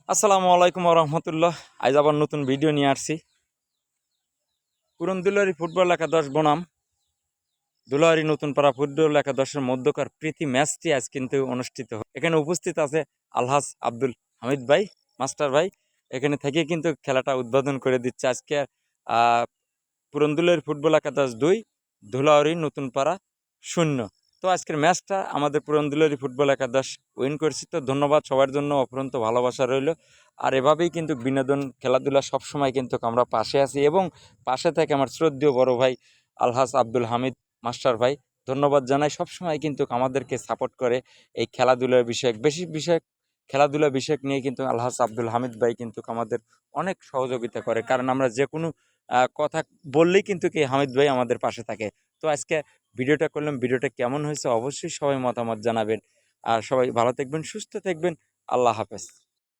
আসসালামু আলাইকুম রহমতুল্লাহ। আজ আবার নতুন ভিডিও নিয়ে আসছি। পুরন দুলারি ফুটবল একাদশ বনাম দুলারি নতুন পাড়া ফুটবল একাদশের মধ্যকার প্রীতি ম্যাচটি আজ কিন্তু অনুষ্ঠিত হয়। এখানে উপস্থিত আছে আলহাজ আব্দুল হামিদ ভাই, মাস্টার ভাই। এখানে থেকে কিন্তু খেলাটা উদ্বোধন করে দিচ্ছে আজকে। পুরন দুলারি ফুটবল একাদশ 2, ধুলাউরি নতুন পাড়া 0। তো আজকের ম্যাচটা আমাদের পুরন্দুলারি ফুটবল একাদশ উইন করছি। তো ধন্যবাদ সবার জন্য, অফুরন্ত ভালোবাসা রইল। আর এভাবেই কিন্তু বিনোদন খেলাধুলা সবসময় কিন্তু আমরা পাশে আছি, এবং পাশে থেকে আমার শ্রদ্ধেয় বড় ভাই আলহাজ আব্দুল হামিদ মাস্টার ভাই, ধন্যবাদ জানাই। সবসময় কিন্তু আমাদেরকে সাপোর্ট করে এই খেলাধুলার বিষয় খেলাধুলা বিষয়ক নিয়ে কিন্তু আলহাজ আব্দুল হামিদ ভাই কিন্তু আমাদের অনেক সহযোগিতা করে, কারণ আমরা যে কোনো কথা বললেই কিন্তু কি হামিদ ভাই আমাদের পাশে থাকে। তো আজকে ভিডিওটা করলাম, ভিডিওটা কেমন হয়েছে অবশ্যই সবাই মতামত জানাবেন। আর সবাই ভালো থাকবেন, সুস্থ থাকবেন। আল্লাহ হাফেজ।